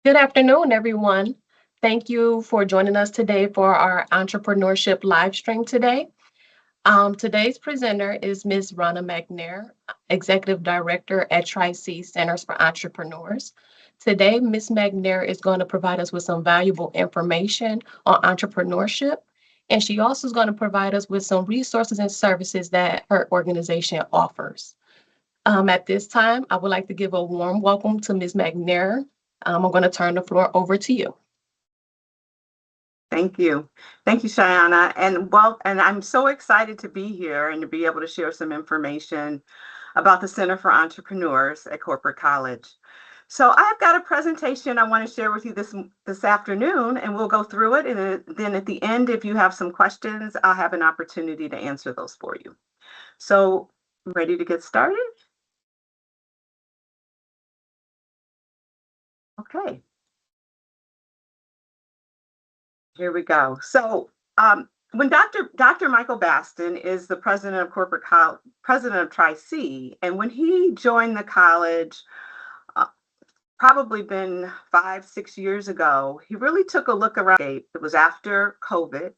Good afternoon, everyone. Thank you for joining us today for our entrepreneurship live stream today. Today's presenter is Ms. Ronna McNair, Executive Director at Tri-C Centers for Entrepreneurs. Today, Ms. McNair is going to provide us with some valuable information on entrepreneurship, and she also is going to provide us with some resources and services that her organization offers. At this time, I would like to give a warm welcome to Ms. McNair. I'm going to turn the floor over to you. Thank you. Thank you, Shayana. And I'm so excited to be here and to be able to share some information about the Center for Entrepreneurs at Corporate College. So I've got a presentation I want to share with you this afternoon, and we'll go through it. And then at the end, if you have some questions, I'll have an opportunity to answer those for you. So ready to get started? Okay. Here we go. So when Dr. Michael Baston is the president of president of Tri-C, and when he joined the college, probably been 5-6 years ago, he really took a look around. It was after COVID,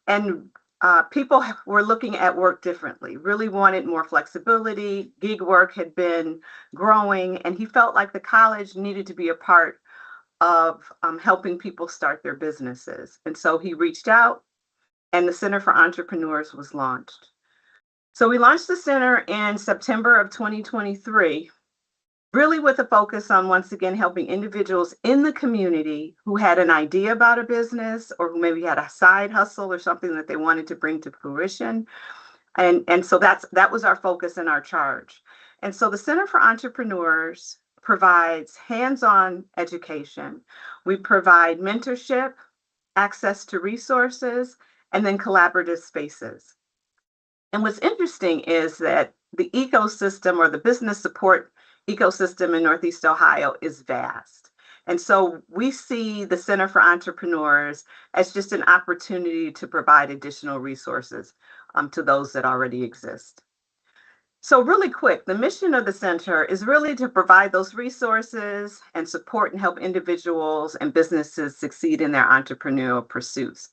and people were looking at work differently, really wanted more flexibility. Gig work had been growing, and he felt like the college needed to be a part of helping people start their businesses. And so he reached out, and the Center for Entrepreneurs was launched. So we launched the center in September of 2023, really with a focus on, once again, helping individuals in the community who had an idea about a business or who maybe had a side hustle or something that they wanted to bring to fruition. And so that was our focus and our charge. And so the Center for Entrepreneurs provides hands-on education. We provide mentorship, access to resources, and then collaborative spaces. And what's interesting is that the ecosystem, or the business support ecosystem in Northeast Ohio, is vast. And so we see the Center for Entrepreneurs as just an opportunity to provide additional resources to those that already exist. So really quick, the mission of the center is really to provide those resources and support and help individuals and businesses succeed in their entrepreneurial pursuits,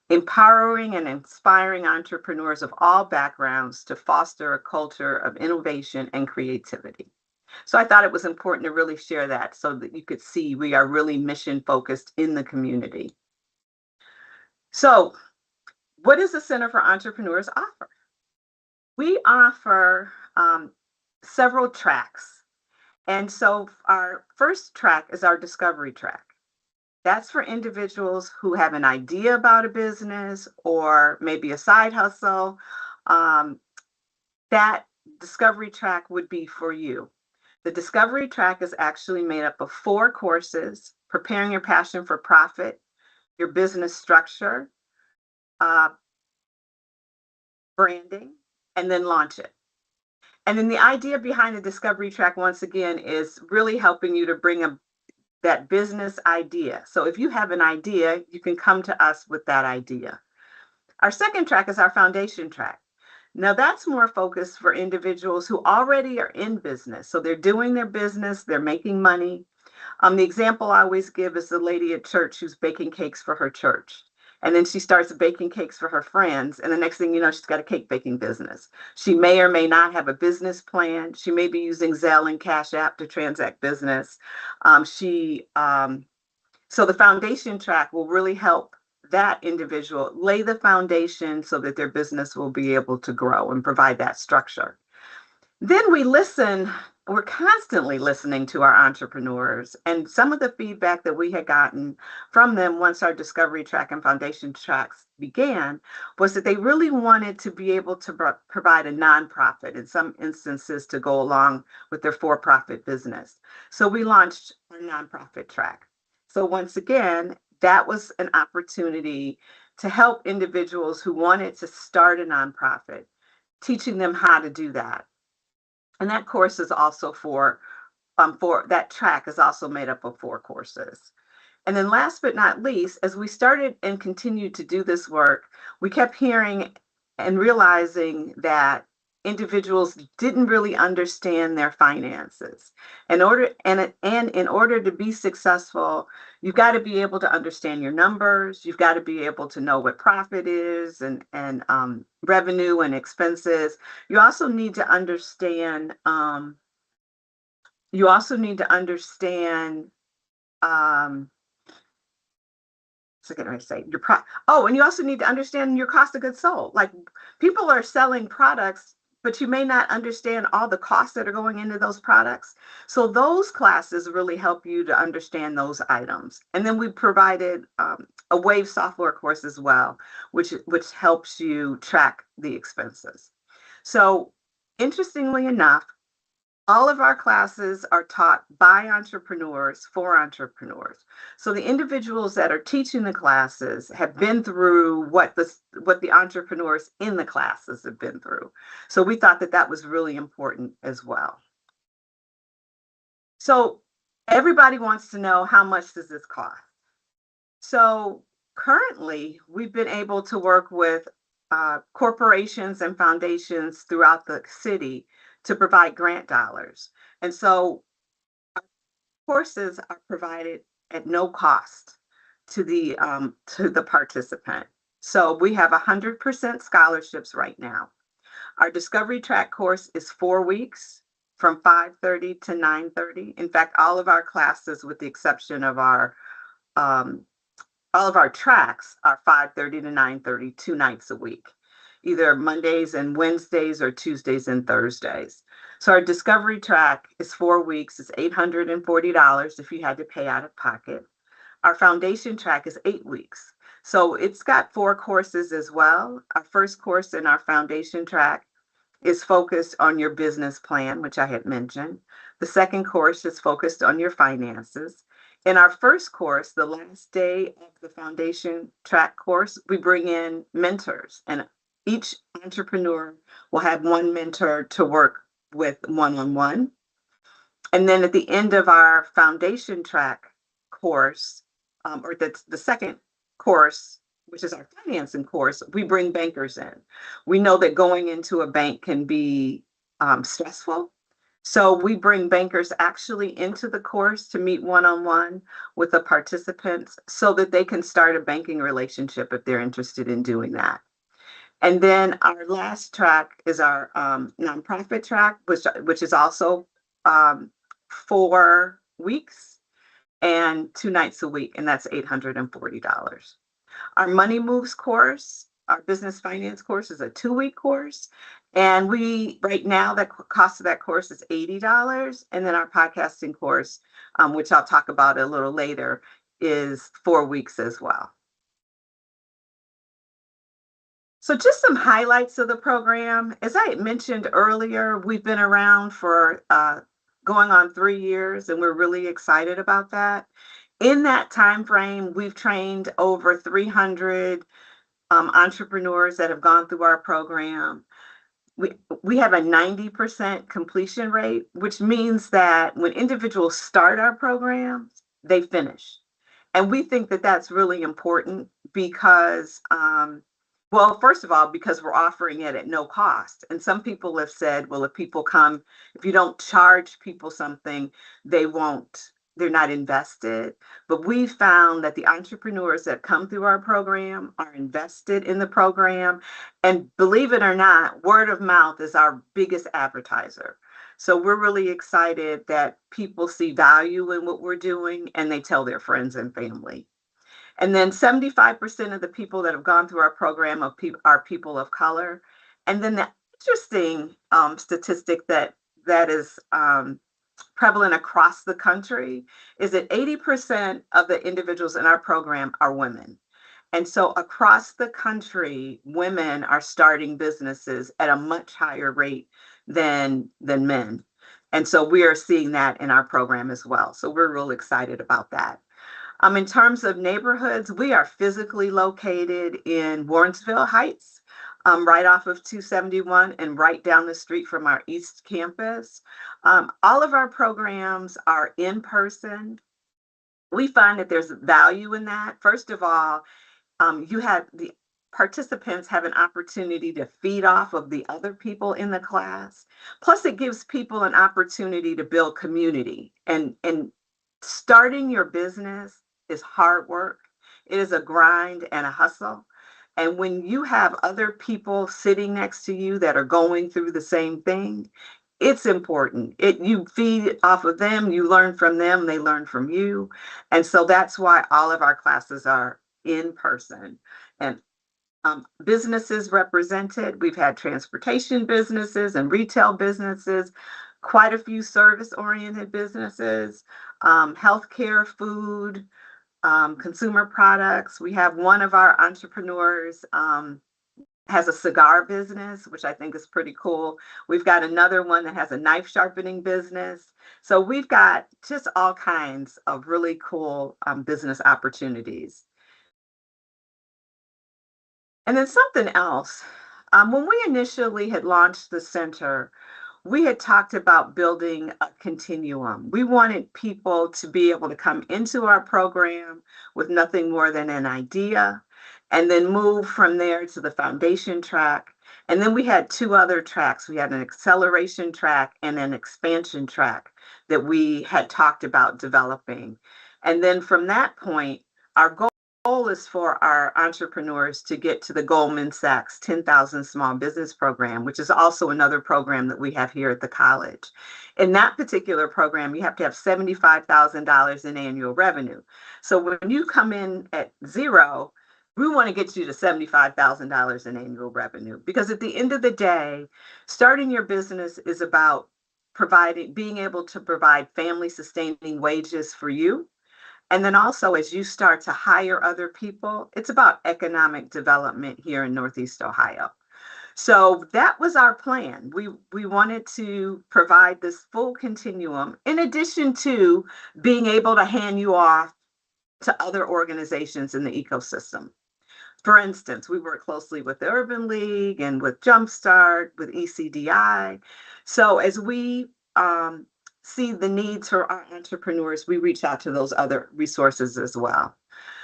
empowering and inspiring entrepreneurs of all backgrounds to foster a culture of innovation and creativity. So I thought it was important to really share that so that you could see we are really mission focused in the community. So what does the Center for Entrepreneurs offer? We offer several tracks. And so our first track is our discovery track. That's for individuals who have an idea about a business or maybe a side hustle. That discovery track would be for you. The discovery track is actually made up of 4 courses: preparing your passion for profit, your business structure, branding, and then launch it. And then the idea behind the discovery track, once again, is really helping you to bring that business idea. So if you have an idea, you can come to us with that idea. Our second track is our foundation track. Now that's more focused for individuals who already are in business. So they're doing their business, they're making money. The example I always give is the lady at church who's baking cakes for her church. And then she starts baking cakes for her friends. And the next thing you know, she's got a cake baking business. She may or may not have a business plan. She may be using Zelle and Cash App to transact business. So the foundation track will really help that individual lay the foundation so that their business will be able to grow and provide that structure. Then we're constantly listening to our entrepreneurs, and some of the feedback that we had gotten from them once our discovery track and foundation tracks began was that they really wanted to be able to provide a nonprofit in some instances to go along with their for-profit business. So we launched our nonprofit track. So once again, that was an opportunity to help individuals who wanted to start a nonprofit, teaching them how to do that. And that course is also for that track is also made up of 4 courses. And then last but not least, as we started and continued to do this work, we kept hearing and realizing that individuals didn't really understand their finances. In order to be successful, you've got to be able to understand your numbers. You've got to be able to know what profit is and revenue and expenses. You also need to understand. You also need to understand. So can I say and you also need to understand your cost of goods sold. Like, people are selling products, but you may not understand all the costs that are going into those products. So those classes really help you to understand those items. And then we provided a Wave software course as well, which helps you track the expenses. So interestingly enough, all of our classes are taught by entrepreneurs for entrepreneurs. So the individuals that are teaching the classes have been through what the entrepreneurs in the classes have been through. So we thought that that was really important as well. So everybody wants to know, how much does this cost? So currently, we've been able to work with corporations and foundations throughout the city to provide grant dollars. And so courses are provided at no cost to the participant. So we have 100% scholarships right now. Our Discovery Track course is 4 weeks from 5:30 to 9:30. In fact, all of our classes, with the exception of all of our tracks, are 5:30 to 9:30, 2 nights a week, either Mondays and Wednesdays or Tuesdays and Thursdays. So our Discovery Track is 4 weeks. It's $840 if you had to pay out of pocket. Our Foundation Track is 8 weeks. So it's got 4 courses as well. Our first course in our Foundation Track is focused on your business plan, which I had mentioned. The second course is focused on your finances. In our first course, the last day of the Foundation Track course, we bring in mentors, and each entrepreneur will have one mentor to work with one-on-one. And then at the end of our Foundation Track course, or the second course, which is our financing course, we bring bankers in. We know that going into a bank can be stressful. So we bring bankers actually into the course to meet one-on-one with the participants so that they can start a banking relationship if they're interested in doing that. And then our last track is our nonprofit track, which is also 4 weeks and 2 nights a week, and that's $840. Our Money Moves course, our business finance course, is a 2-week course. And right now, the cost of that course is $80. And then our podcasting course, which I'll talk about a little later, is 4 weeks as well. So just some highlights of the program. As I had mentioned earlier, we've been around for going on 3 years, and we're really excited about that. In that time frame, we've trained over 300 entrepreneurs that have gone through our program. We have a 90% completion rate, which means that when individuals start our programs, they finish. And we think that that's really important because, well, first of all, because we're offering it at no cost. And some people have said, well, if you don't charge people something, they won't they're not invested. But we found that the entrepreneurs that come through our program are invested in the program. And believe it or not, word of mouth is our biggest advertiser. So we're really excited that people see value in what we're doing and they tell their friends and family. And then 75% of the people that have gone through our program are people of color. And then the interesting statistic that is prevalent across the country is that 80% of the individuals in our program are women. And so across the country, women are starting businesses at a much higher rate than men. And so we are seeing that in our program as well. So we're real excited about that. In terms of neighborhoods, we are physically located in Warrensville Heights, right off of 271 and right down the street from our East Campus. All of our programs are in person. We find that there's value in that. First of all, you have the participants have an opportunity to feed off of the other people in the class. Plus, it gives people an opportunity to build community. And starting your business is hard work. It is a grind and a hustle. And when you have other people sitting next to you that are going through the same thing, it's important. You feed off of them, you learn from them, they learn from you. And so that's why all of our classes are in person. And businesses represented, we've had transportation businesses and retail businesses, quite a few service-oriented businesses, healthcare, food, consumer products. We have one of our entrepreneurs has a cigar business, which I think is pretty cool. We've got another one that has a knife sharpening business. So we've got just all kinds of really cool business opportunities. And then something else, when we initially had launched the center, we had talked about building a continuum. We wanted people to be able to come into our program with nothing more than an idea and then move from there to the foundation track. And then we had two other tracks. We had an acceleration track and an expansion track that we had talked about developing. And then from that point, our goal is for our entrepreneurs to get to the Goldman Sachs 10,000 Small Business Program, which is also another program that we have here at the college. In that particular program, you have to have $75,000 in annual revenue. So when you come in at zero, we want to get you to $75,000 in annual revenue, because at the end of the day, starting your business is about being able to provide family sustaining wages for you. And then also, as you start to hire other people, it's about economic development here in Northeast Ohio. So that was our plan. We wanted to provide this full continuum in addition to being able to hand you off to other organizations in the ecosystem. For instance, we work closely with the Urban League and with Jumpstart, with ECDI. So as we see the needs for our entrepreneurs, we reach out to those other resources as well.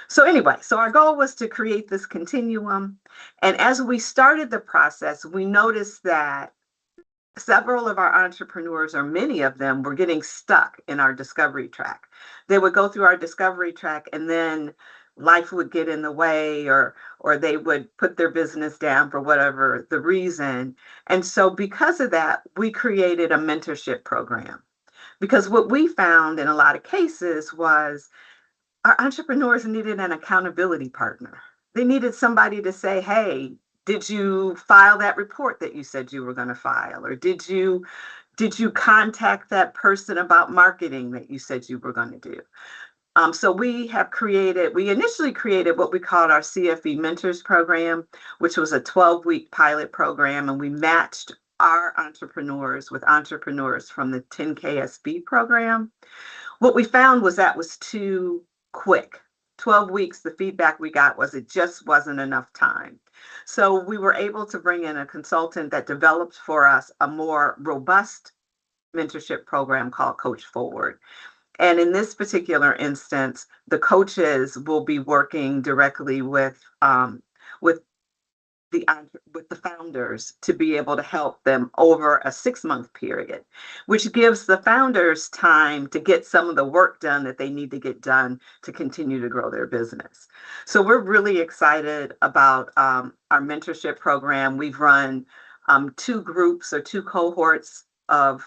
So anyway, so our goal was to create this continuum. And as we started the process, we noticed that several of our entrepreneurs, or many of them, were getting stuck in our discovery track. They would go through our discovery track and then life would get in the way, or they would put their business down for whatever the reason. And so because of that, we created a mentorship program. Because what we found in a lot of cases was our entrepreneurs needed an accountability partner. They needed somebody to say, hey, did you file that report that you said you were going to file? Or did you contact that person about marketing that you said you were going to do? So we initially created what we called our CFE Mentors Program, which was a 12-week pilot program, and we matched our entrepreneurs with entrepreneurs from the 10KSB program. What we found was that was too quick. 12 weeks, the feedback we got was it just wasn't enough time. So we were able to bring in a consultant that developed for us a more robust mentorship program called Coach Forward. And in this particular instance, the coaches will be working directly with with the founders to be able to help them over a 6-month period, which gives the founders time to get some of the work done that they need to get done to continue to grow their business. So we're really excited about our mentorship program. We've run 2 groups or 2 cohorts of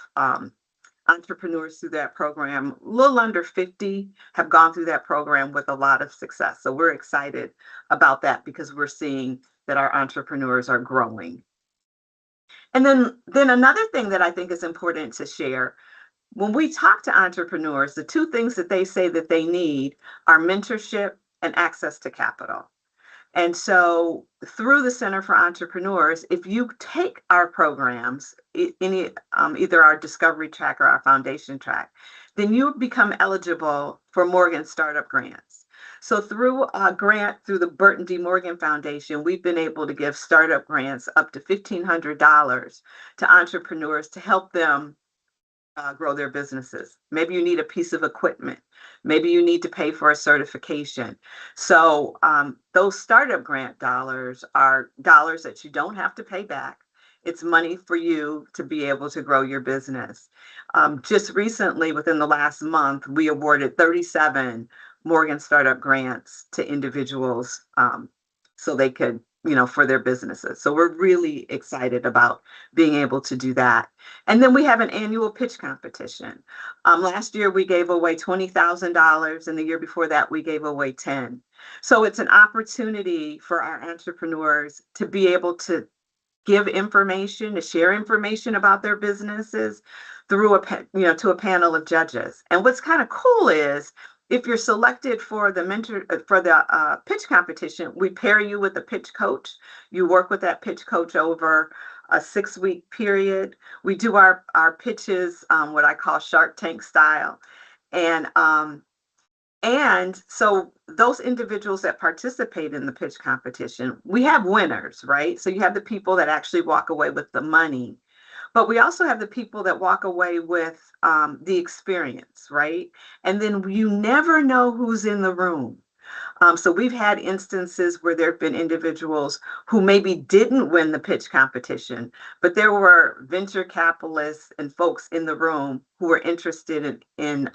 entrepreneurs through that program. A little under 50 have gone through that program with a lot of success. So we're excited about that because we're seeing that our entrepreneurs are growing. And then another thing that I think is important to share, when we talk to entrepreneurs, the 2 things that they say that they need are mentorship and access to capital. And so through the Center for Entrepreneurs, if you take our programs, either our discovery track or our foundation track, then you become eligible for Morgan Startup Grants. So through a grant through the Burton D. Morgan Foundation, we've been able to give startup grants up to $1,500 to entrepreneurs to help them grow their businesses. Maybe you need a piece of equipment. Maybe you need to pay for a certification. So those startup grant dollars are dollars that you don't have to pay back. It's money for you to be able to grow your business. Just recently, within the last month, we awarded 37 Morgan Startup Grants to individuals so they could, for their businesses. So we're really excited about being able to do that. And then we have an annual pitch competition. Last year we gave away $20,000, and the year before that we gave away 10. So it's an opportunity for our entrepreneurs to be able to give information, to share information about their businesses through to a panel of judges. And what's kind of cool is if you're selected for the pitch competition, we pair you with a pitch coach. You work with that pitch coach over a 6-week period. We do our pitches, what I call Shark Tank style. And so those individuals that participate in the pitch competition, we have winners, right? So you have the people that actually walk away with the money. But we also have the people that walk away with the experience, right? And then you never know who's in the room. So we've had instances where there have been individuals who maybe didn't win the pitch competition, but there were venture capitalists and folks in the room who were interested in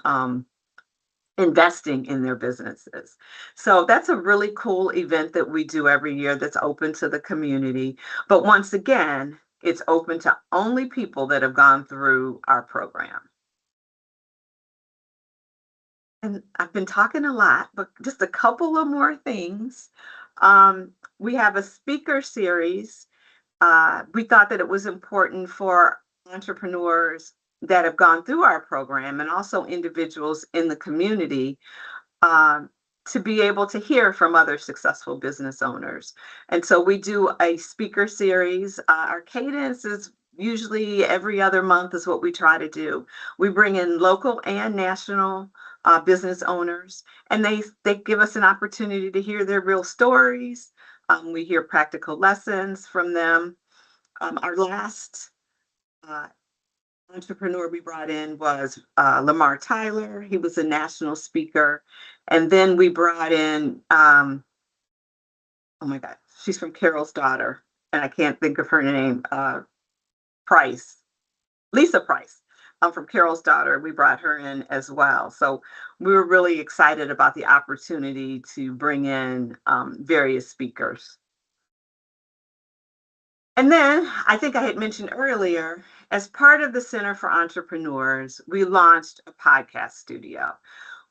investing in their businesses. So that's a really cool event that we do every year that's open to the community. But once again, it's open to only people that have gone through our program. And I've been talking a lot, but just a couple of more things. We have a speaker series. We thought that it was important for entrepreneurs that have gone through our program and also individuals in the community to be able to hear from other successful business owners. And so we do a speaker series. Our cadence is usually every other month is what we try to do. We bring in local and national business owners, and they give us an opportunity to hear their real stories. We hear practical lessons from them. Our last entrepreneur we brought in was Lamar Tyler. He was a national speaker. And then we brought in, oh my God, she's from Carol's daughter, and I can't think of her name, Price, Lisa Price. From Carol's daughter, we brought her in as well. So we were really excited about the opportunity to bring in various speakers. And then I think I had mentioned earlier, as part of the Center for Entrepreneurs, we launched a podcast studio.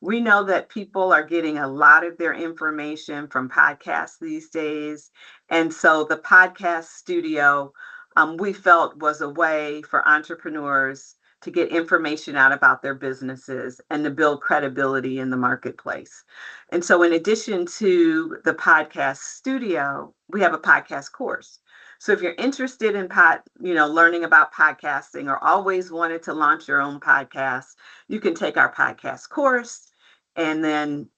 We know that people are getting a lot of their information from podcasts these days. And so the podcast studio, we felt was a way for entrepreneurs to get information out about their businesses and to build credibility in the marketplace. And so in addition to the podcast studio, we have a podcast course. So if you're interested in learning about podcasting or always wanted to launch your own podcast, you can take our podcast course and then,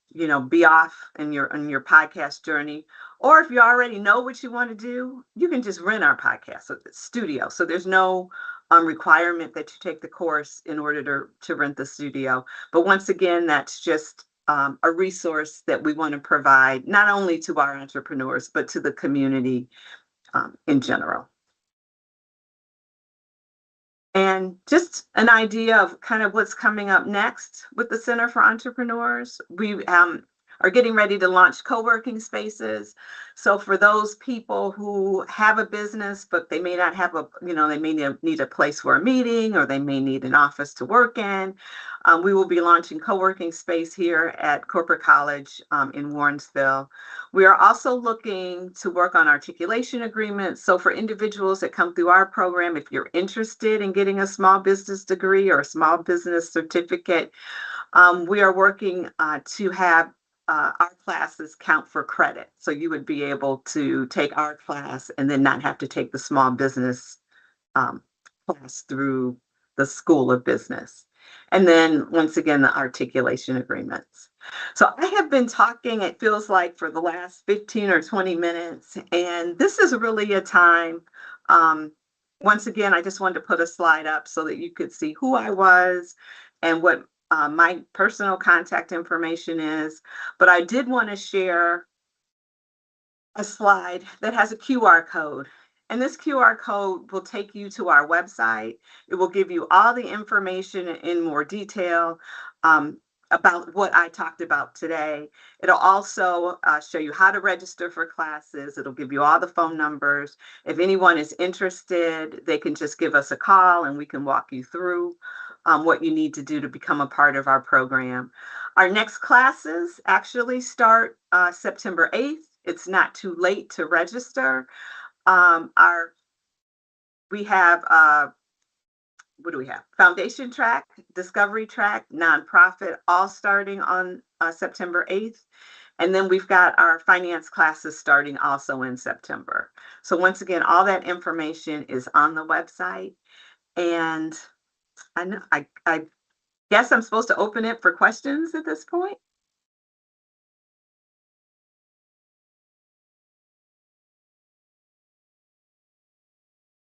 be off in your podcast journey. Or if you already know what you want to do, you can just rent our podcast studio. So there's no requirement that you take the course in order to rent the studio. But once again, that's just a resource that we want to provide not only to our entrepreneurs, but to the community in general. And just an idea of kind of what's coming up next with the Center for Entrepreneurs. We are getting ready to launch co-working spaces. So for those people who have a business, but they may not have they may need a place for a meeting, or they may need an office to work in. We will be launching co-working space here at Corporate College in Warrensville. We are also looking to work on articulation agreements. So for individuals that come through our program, if you're interested in getting a small business degree or a small business certificate, we are working to have our classes count for credit. So you would be able to take our class and then not have to take the small business class through the School of Business. And then once again, the articulation agreements. So I have been talking, it feels like, for the last 15 or 20 minutes, and this is really a time. Once again, I just wanted to put a slide up so that you could see who I was and what my personal contact information is. But I did want to share a slide that has a QR code. And this QR code will take you to our website. It will give you all the information in more detail about what I talked about today. It'll also show you how to register for classes. It'll give you all the phone numbers. If anyone is interested, they can just give us a call and we can walk you through what you need to do to become a part of our program. Our next classes actually start September 8th. It's not too late to register. We have what do we have? Foundation track, discovery track, nonprofit, all starting on September 8th. And then we've got our finance classes starting also in September. So once again, all that information is on the website. And I guess I'm supposed to open it for questions at this point.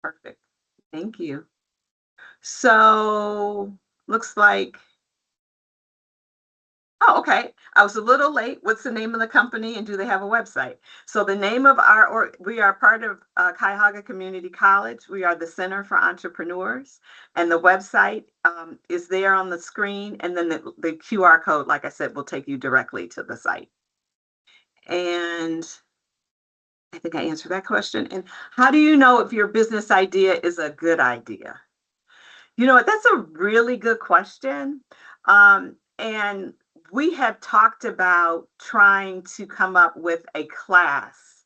Perfect. Thank you. So looks like, oh, okay. I was a little late. What's the name of the company and do they have a website? So the name of we are part of Cuyahoga Community College. We are the Center for Entrepreneurs, and the website is there on the screen. And then the QR code, like I said, will take you directly to the site. And I think I answered that question. And how do you know if your business idea is a good idea? You know what? That's a really good question. And we have talked about trying to come up with a class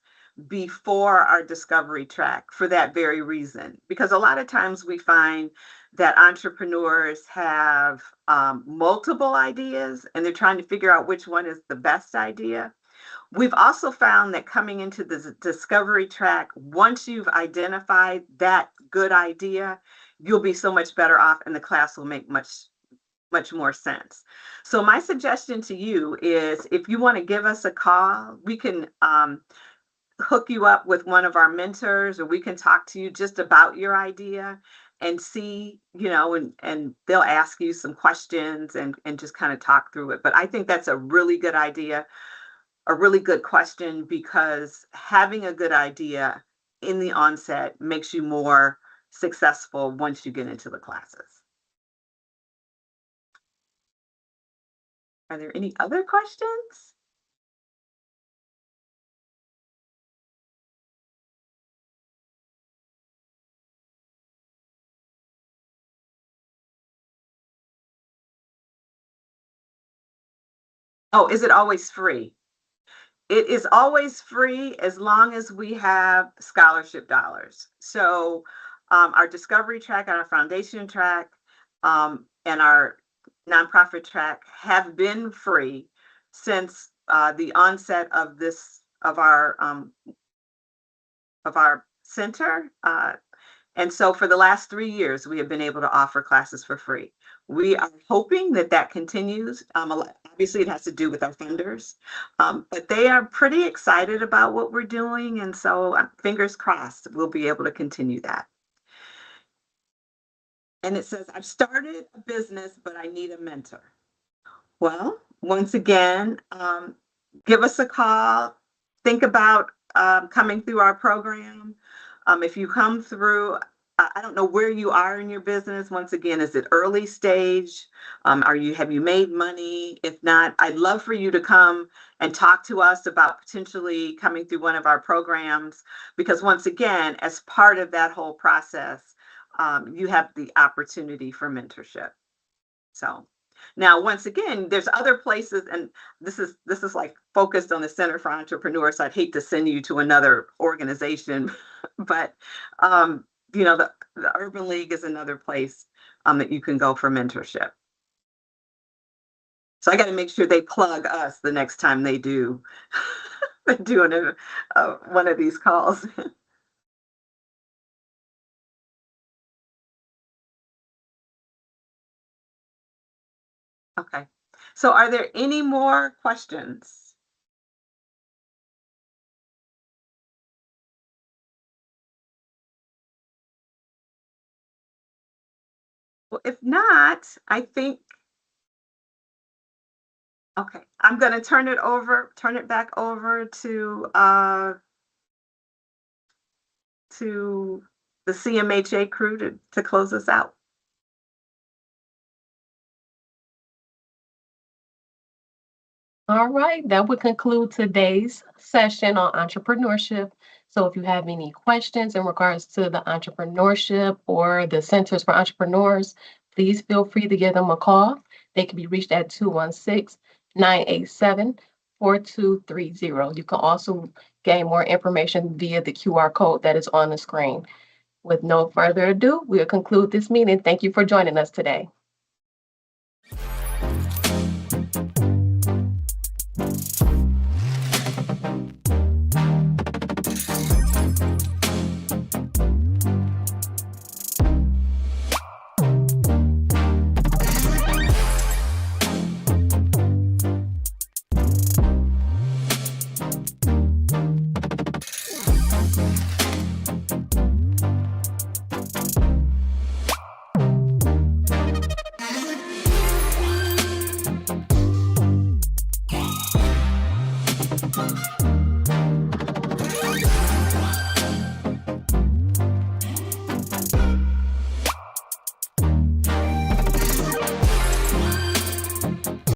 before our discovery track for that very reason. Because a lot of times we find that entrepreneurs have multiple ideas and they're trying to figure out which one is the best idea. We've also found that coming into the discovery track, once you've identified that good idea, you'll be so much better off and the class will make much more sense. So my suggestion to you is, if you want to give us a call, we can hook you up with one of our mentors, or we can talk to you just about your idea and see, and they'll ask you some questions and just kind of talk through it. But I think that's a really good idea, a really good question, because having a good idea in the onset makes you more successful once you get into the classes. Are there any other questions? Oh, is it always free? It is always free as long as we have scholarship dollars. So our discovery track and our foundation track and our nonprofit track have been free since the onset of our center. And so for the last 3 years, we have been able to offer classes for free. We are hoping that that continues. Obviously, it has to do with our funders, but they are pretty excited about what we're doing. And so fingers crossed, we'll be able to continue that. And it says, I've started a business, but I need a mentor. Well, once again, give us a call. Think about coming through our program. If you come through, I don't know where you are in your business. Once again, is it early stage? Have you made money? If not, I'd love for you to come and talk to us about potentially coming through one of our programs, because once again, as part of that whole process, you have the opportunity for mentorship. So now, once again, there's other places, and this is like focused on the Center for Entrepreneurs. So I'd hate to send you to another organization, but um, the Urban League is another place that you can go for mentorship. So I got to make sure they plug us the next time they do one of these calls. Okay. So are there any more questions? Well, if not, I think okay. I'm going to turn it back over to the CMHA crew to close us out. All right, that would conclude today's session on entrepreneurship. So if you have any questions in regards to the entrepreneurship or the Centers for Entrepreneurs, please feel free to give them a call. They can be reached at 216-987-4230. You can also gain more information via the QR code that is on the screen. With no further ado, we'll conclude this meeting. Thank you for joining us today.